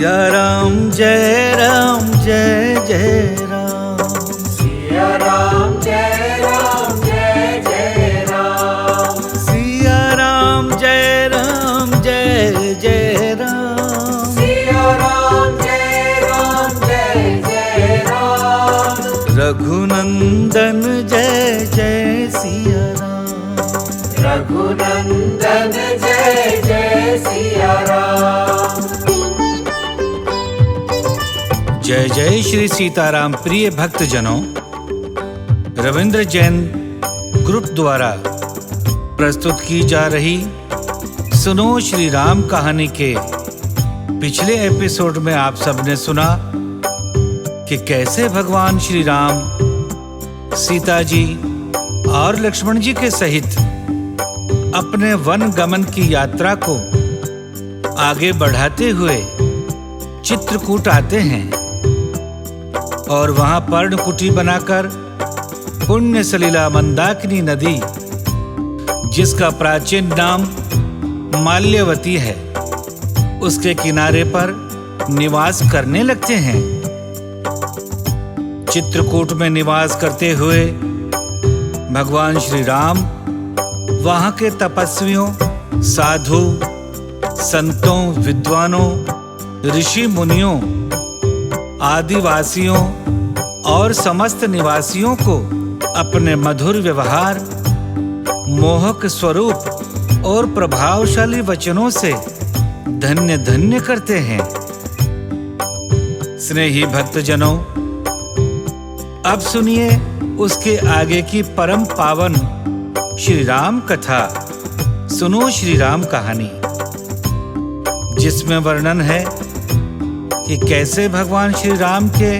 सिया राम जय जय राम। सिया राम जय जय राम। सिया राम जय जय राम। सिया राम जय राम। रघुनंदन जय जय सिया राम। रघुनंदन जय सिया राम। जय जय श्री सीताराम। प्रिय भक्तजनों, रविंद्र जैन ग्रुप द्वारा प्रस्तुत की जा रही सुनो श्री राम कहानी के पिछले एपिसोड में आप सबने सुना कि कैसे भगवान श्री राम सीता जी और लक्ष्मण जी के सहित अपने वन गमन की यात्रा को आगे बढ़ाते हुए चित्रकूट आते हैं और वहां पर्णकुटी बनाकर पुण्य सलिला मंदाकिनी नदी, जिसका प्राचीन नाम माल्यवती है, उसके किनारे पर निवास करने लगते हैं। चित्रकूट में निवास करते हुए भगवान श्री राम वहां के तपस्वियों, साधु, संतों, विद्वानों, ऋषि मुनियों, आदिवासियों और समस्त निवासियों को अपने मधुर व्यवहार, मोहक स्वरूप और प्रभावशाली वचनों से धन्य धन्य करते हैं। स्नेही भक्तजनों, अब सुनिए उसके आगे की परम पावन श्री राम कथा, सुनो श्री राम कहानी, जिसमें वर्णन है कि कैसे भगवान श्री राम के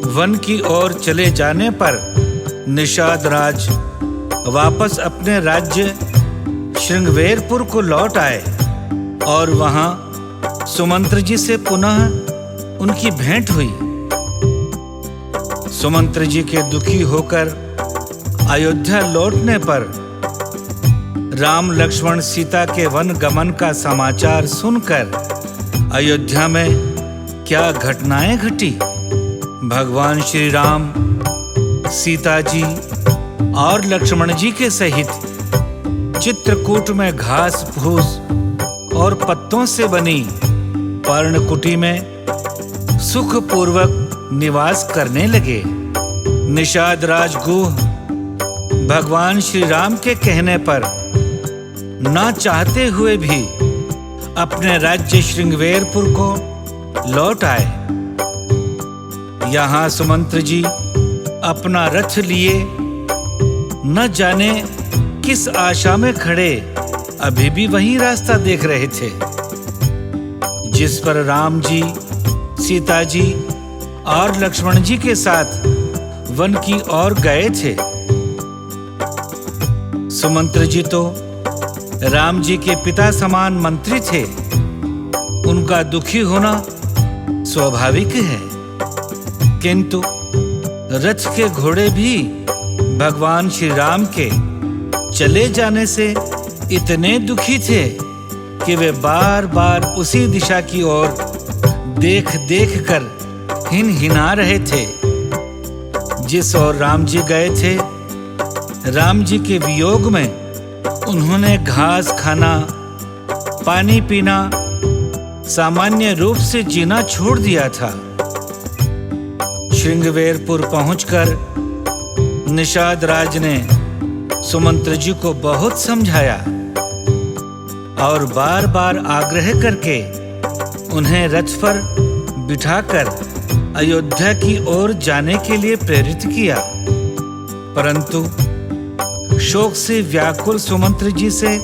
वन की ओर चले जाने पर निषाद राज वापस अपने राज्य श्रृंगवेरपुर को लौट आए और वहां सुमंत्र जी से पुनः उनकी भेंट हुई। सुमंत्र जी के दुखी होकर अयोध्या लौटने पर राम लक्ष्मण सीता के वन गमन का समाचार सुनकर अयोध्या में क्या घटनाएं घटी। भगवान श्री राम सीता जी और लक्ष्मण जी के सहित चित्रकूट में घास फूस और पत्तों से बनी पर्णकुटी में सुखपूर्वक निवास करने लगे। निषाद राजगुह भगवान श्री राम के कहने पर ना चाहते हुए भी अपने राज्य श्रृंगवेरपुर को लौट आए। यहाँ सुमंत्र जी अपना रथ लिए न जाने किस आशा में खड़े अभी भी वही रास्ता देख रहे थे जिस पर राम जी, सीता जी और लक्ष्मण जी के साथ वन की ओर गए थे। सुमंत्र जी तो राम जी के पिता समान मंत्री थे, उनका दुखी होना स्वाभाविक है, किंतु रथ के घोड़े भी भगवान श्री राम के चले जाने से इतने दुखी थे कि वे बार बार उसी दिशा की ओर देख देख कर हिनहिना रहे थे जिस ओर राम जी गए थे। राम जी के वियोग में उन्होंने घास खाना, पानी पीना, सामान्य रूप से जीना छोड़ दिया था। श्रृंगवेरपुर पहुंचकर निषाद राज ने सुमंत्र जी को बहुत समझाया और बार बार आग्रह करके उन्हें रथ पर बिठाकर अयोध्या की ओर जाने के लिए प्रेरित किया, परंतु शोक से व्याकुल सुमंत्र जी से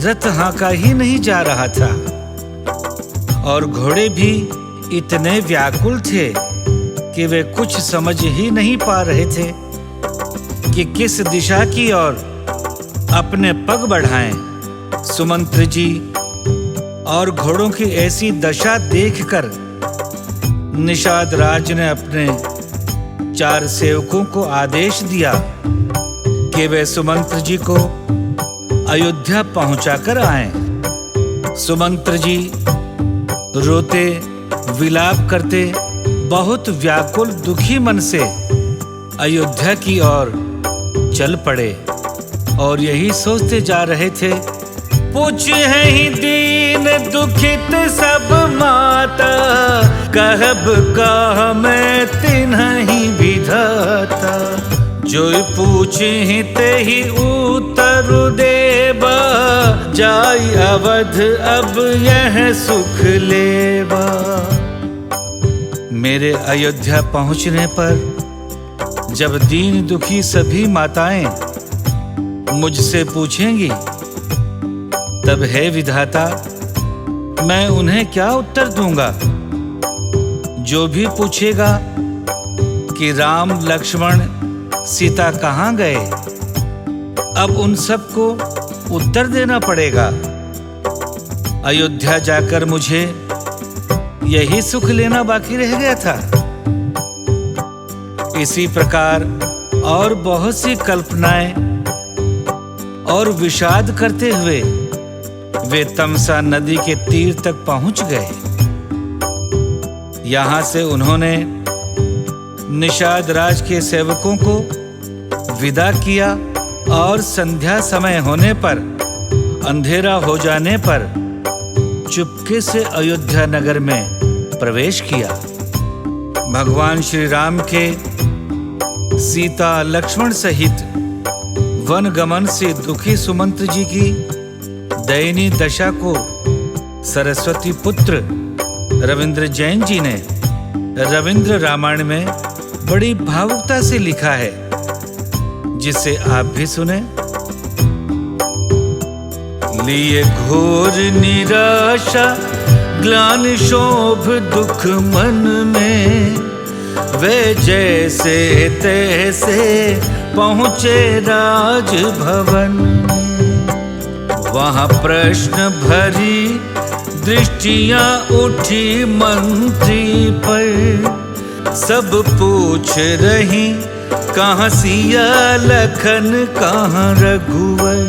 रथ हाँका ही नहीं जा रहा था और घोड़े भी इतने व्याकुल थे कि वे कुछ समझ ही नहीं पा रहे थे कि किस दिशा की ओर अपने पग बढ़ाएं। सुमंत्र जी और घोड़ों की ऐसी दशा देखकर निषाद राज ने अपने 4 सेवकों को आदेश दिया कि वे सुमंत्र जी को अयोध्या पहुंचाकर आएं। सुमंत्र जी रोते विलाप करते बहुत व्याकुल दुखी मन से अयोध्या की ओर चल पड़े और यही सोचते जा रहे थे, पूछे हैं ही दीन दुखित सब माता, कहब का मैं तिन्हि विधाता। जो पूछे ते ही उत्तर देबा, जाई अवध अब यह सुख लेबा। मेरे अयोध्या पहुंचने पर जब दीन दुखी सभी माताएं मुझसे पूछेंगी, तब हे विधाता मैं उन्हें क्या उत्तर दूंगा? जो भी पूछेगा कि राम लक्ष्मण सीता कहाँ गए, अब उन सबको उत्तर देना पड़ेगा। अयोध्या जाकर मुझे यही सुख लेना बाकी रह गया था। इसी प्रकार और बहुत सी कल्पनाएं और विषाद करते हुए वे तमसा नदी के तीर तक पहुंच गए। यहां से उन्होंने निषाद राज के सेवकों को विदा किया और संध्या समय होने पर, अंधेरा हो जाने पर चुपके से अयोध्या नगर में प्रवेश किया। भगवान श्री राम के सीता लक्ष्मण सहित वन गमन से दुखी सुमंत्र जी की दयनीय दशा को सरस्वती पुत्र रविंद्र जैन जी ने रविंद्र रामायण में बड़ी भावुकता से लिखा है, जिसे आप भी सुने। लिए घोर निराशा ग्लानि शोभ दुख मन में, वे जैसे तैसे पहुँचे राजभवन। वहाँ प्रश्न भरी दृष्टियां उठी मंत्री पर, सब पूछ रही कहाँ सिया लखन कहाँ रघुवर।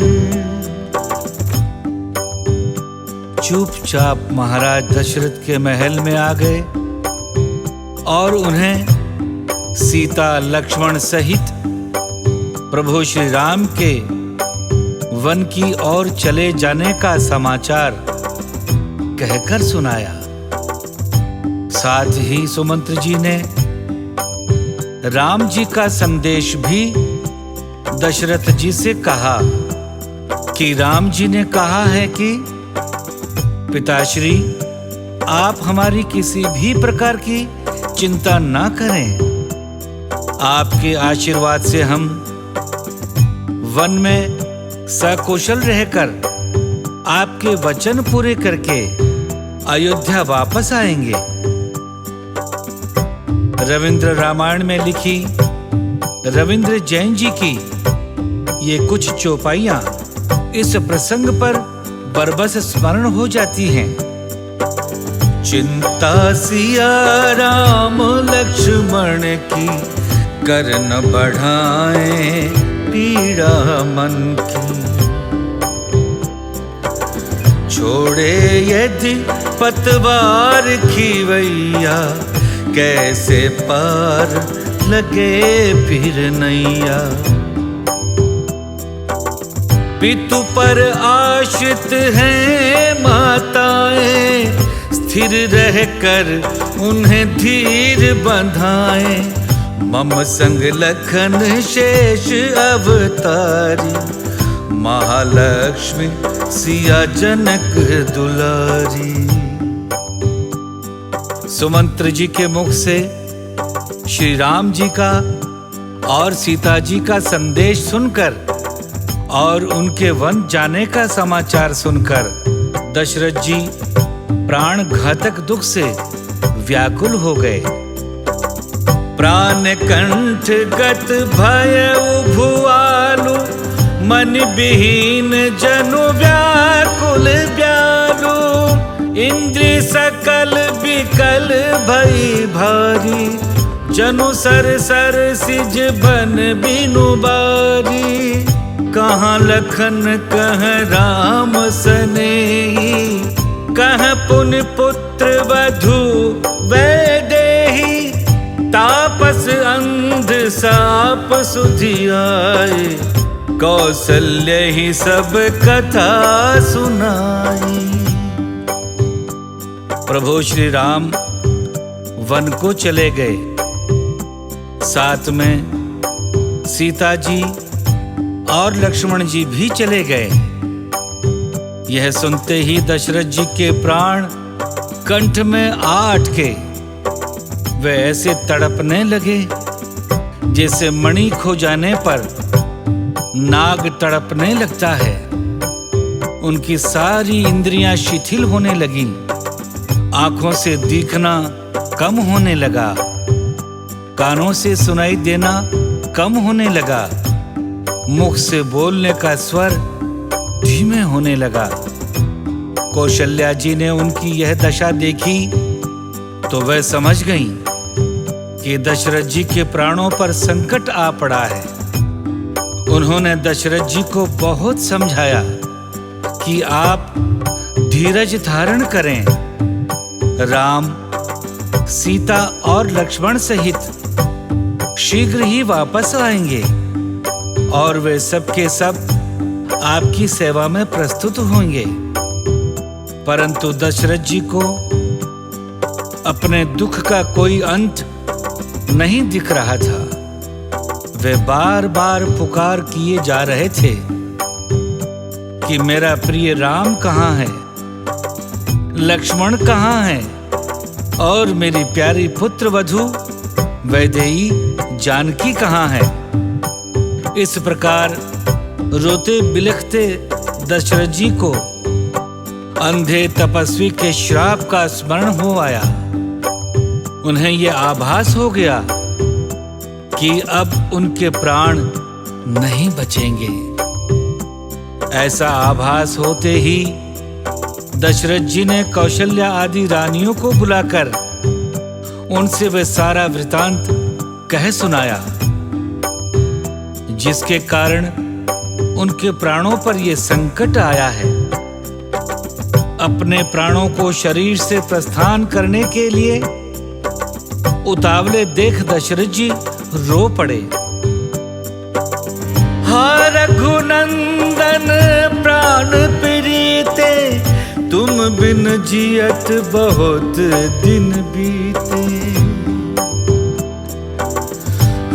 चुपचाप महाराज दशरथ के महल में आ गए और उन्हें सीता लक्ष्मण सहित प्रभु श्री राम के वन की ओर चले जाने का समाचार कहकर सुनाया। साथ ही सुमंत्र जी ने राम जी का संदेश भी दशरथ जी से कहा कि राम जी ने कहा है कि पिताश्री, आप हमारी किसी भी प्रकार की चिंता ना करें। आपके आशीर्वाद से हम वन में सकुशल रहकर आपके वचन पूरे करके अयोध्या वापस आएंगे। रविंद्र रामायण में लिखी रविंद्र जैन जी की ये कुछ चौपाइयां इस प्रसंग पर बरबस स्मरण हो जाती हैं। चिंता सिया राम लक्ष्मण की, कर न बढ़ाए पीड़ा मन की। छोड़े यदि पतवार खीवैया, कैसे पार लगे फिर नैया। पितु पर आश्रित हैं माताएं, स्थिर रहकर उन्हें धीर बंधाएं। मम संग लखन शेष अवतारी, महालक्ष्मी सिया जनक दुलारी। सुमंत्र जी के मुख से श्री राम जी का और सीता जी का संदेश सुनकर और उनके वन जाने का समाचार सुनकर दशरथ जी प्राण घातक दुख से व्याकुल हो गए। प्राण कंठ गत भय भुआलु, मन विहीन जनु व्याकुल व्यालु। इंद्रिय सकल विकल भई भारी, जनु सर सर सिज बन बिनु बारी। कहाँ लखन कह राम सनेही, कह पुन पुत्र वधु वैदेही, तापस अंध साप सुधियाए, कौशल्य ही सब कथा सुनाई। प्रभु श्री राम वन को चले गए, साथ में सीता जी और लक्ष्मण जी भी चले गए। यह सुनते ही दशरथ जी के प्राण कंठ में आ अटके। वे ऐसे तड़पने लगे जैसे मणि खो जाने पर नाग तड़पने लगता है। उनकी सारी इंद्रियां शिथिल होने लगीं, आंखों से दिखना कम होने लगा, कानों से सुनाई देना कम होने लगा, मुख से बोलने का स्वर धीमे होने लगा। कौशल्या जी ने उनकी यह दशा देखी तो वह समझ गईं कि दशरथ जी के प्राणों पर संकट आ पड़ा है। उन्होंने दशरथ जी को बहुत समझाया कि आप धीरज धारण करें। राम, सीता और लक्ष्मण सहित शीघ्र ही वापस आएंगे और वे सब के सब आपकी सेवा में प्रस्तुत होंगे। परंतु दशरथ जी को अपने दुख का कोई अंत नहीं दिख रहा था। वे बार बार पुकार किए जा रहे थे कि मेरा प्रिय राम कहाँ है, लक्ष्मण कहाँ है और मेरी प्यारी पुत्र वधु वैदेही जानकी कहाँ है। इस प्रकार रोते बिलखते दशरथ जी को अंधे तपस्वी के श्राप का स्मरण हो आया। उन्हें यह आभास हो गया कि अब उनके प्राण नहीं बचेंगे। ऐसा आभास होते ही दशरथ जी ने कौशल्या आदि रानियों को बुलाकर उनसे वे सारा वृतांत कह सुनाया, जिसके कारण उनके प्राणों पर यह संकट आया है। अपने प्राणों को शरीर से प्रस्थान करने के लिए उतावले देख दशरथ जी रो पड़े। हा रघुनंदन प्राण प्रीते, तुम बिन जियत बहुत दिन बीते।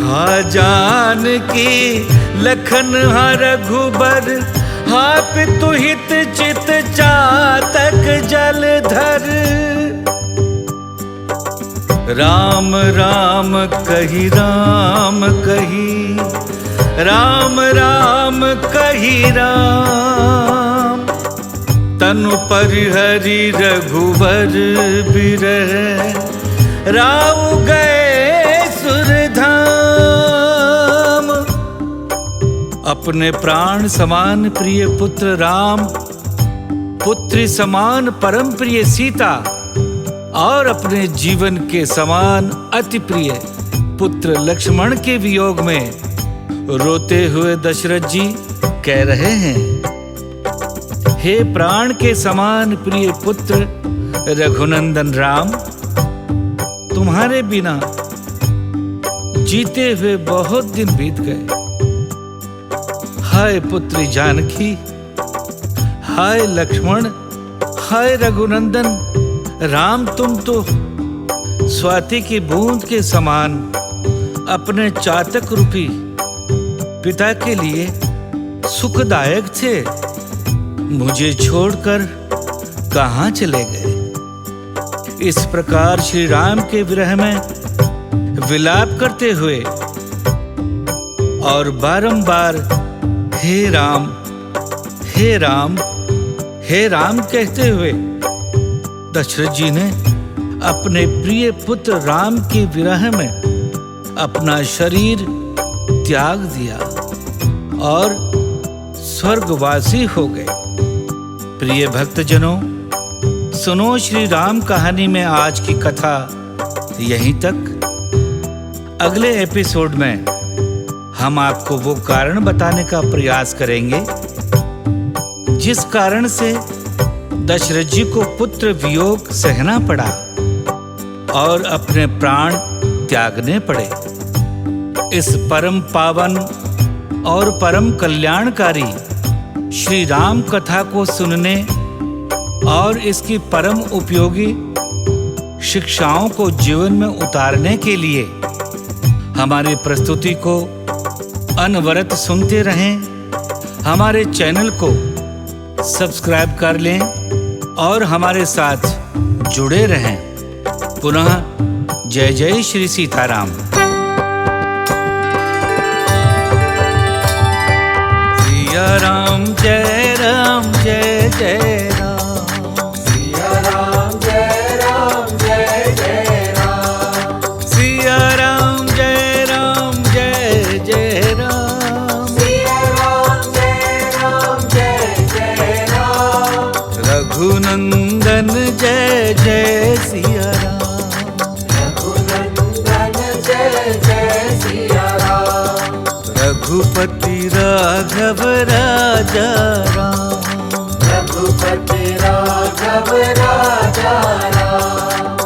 हा जानकी लखन हा रघुबर, हा पितु हित चित चातक जलधर। राम राम कही राम कही, राम राम कही राम। तनु परिहरि रघुबर बिरह, राव गए सुरधाम। अपने प्राण समान प्रिय पुत्र राम, पुत्री समान परम प्रिय सीता और अपने जीवन के समान अति प्रिय पुत्र लक्ष्मण के वियोग में रोते हुए दशरथ जी कह रहे हैं, हे प्राण के समान प्रिय पुत्र रघुनंदन राम, तुम्हारे बिना जीते हुए बहुत दिन बीत गए। हाय पुत्री जानकी, हाय लक्ष्मण, हाय रघुनंदन राम, तुम तो स्वाति की बूंद के समान अपने चातक रूपी पिता के लिए सुखदायक थे। मुझे छोड़कर कहाँ चले गए। इस प्रकार श्री राम के विरह में विलाप करते हुए और बारंबार हे राम, हे राम, हे राम कहते हुए दशरथ जी ने अपने प्रिय पुत्र राम के विरह में अपना शरीर त्याग दिया और स्वर्गवासी हो गए। प्रिय भक्तजनों, सुनो श्री राम कहानी में आज की कथा यहीं तक। अगले एपिसोड में हम आपको वो कारण बताने का प्रयास करेंगे जिस कारण से दशरथ जी को पुत्र वियोग सहना पड़ा और अपने प्राण त्यागने पड़े। इस परम पावन और परम कल्याणकारी श्री राम कथा को सुनने और इसकी परम उपयोगी शिक्षाओं को जीवन में उतारने के लिए हमारी प्रस्तुति को अनवरत सुनते रहें। हमारे चैनल को सब्सक्राइब कर लें और हमारे साथ जुड़े रहें। पुनः जय जय श्री सीताराम। सिया राम जय राम जय जय राम। सिया राम जय राम जय जय राम। सिया राम जय राम जय जय राम। सिया राम जय राम जय जय राम। रघुनंदन जय जय सिया राम। रघुनंदन जय जय सिया राम। रघुपति राघव राजा राम। रघुपति राघव राजा राम।